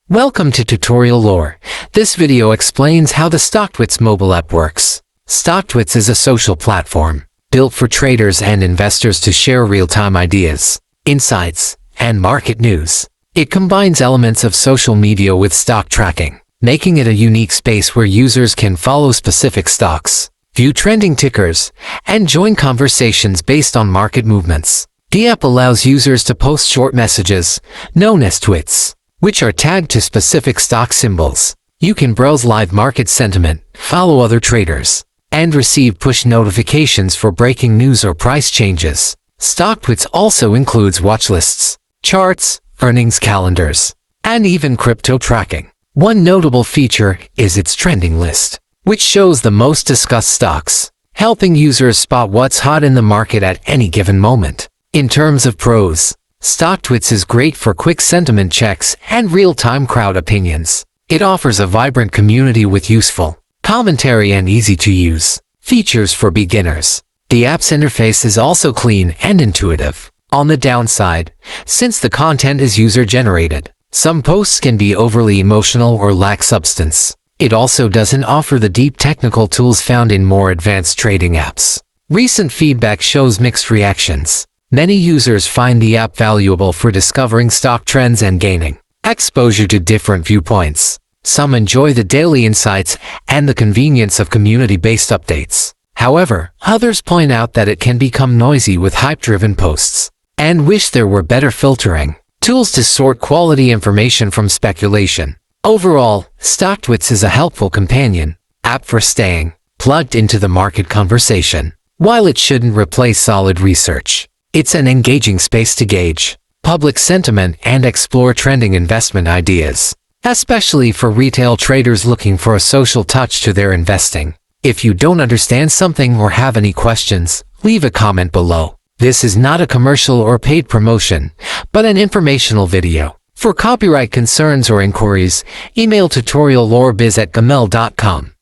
Welcome to Tutorial Lore. This video explains how the Stocktwits mobile app works. Stocktwits is a social platform built for traders and investors to share real-time ideas, insights, and market news. It combines elements of social media with stock tracking, making it a unique space where users can follow specific stocks, view trending tickers, and join conversations based on market movements. The app allows users to post short messages, known as twits, which are tagged to specific stock symbols. You can browse live market sentiment, follow other traders, and receive push notifications for breaking news or price changes. Stocktwits also includes watchlists, charts, earnings calendars, and even crypto tracking. One notable feature is its trending list, which shows the most discussed stocks, helping users spot what's hot in the market at any given moment. In terms of pros, Stocktwits is great for quick sentiment checks and real-time crowd opinions. It offers a vibrant community with useful commentary and easy-to-use features for beginners. The app's interface is also clean and intuitive. On the downside, since the content is user-generated, some posts can be overly emotional or lack substance. It also doesn't offer the deep technical tools found in more advanced trading apps. Recent feedback shows mixed reactions. Many users find the app valuable for discovering stock trends and gaining exposure to different viewpoints. Some enjoy the daily insights and the convenience of community-based updates. However, others point out that it can become noisy with hype-driven posts and wish there were better filtering tools to sort quality information from speculation. Overall, Stocktwits is a helpful companion app for staying plugged into the market conversation. While it shouldn't replace solid research, it's an engaging space to gauge public sentiment and explore trending investment ideas, especially for retail traders looking for a social touch to their investing. If you don't understand something or have any questions, leave a comment below. This is not a commercial or paid promotion, but an informational video. For copyright concerns or inquiries, email tutoriallorebiz@gmail.com.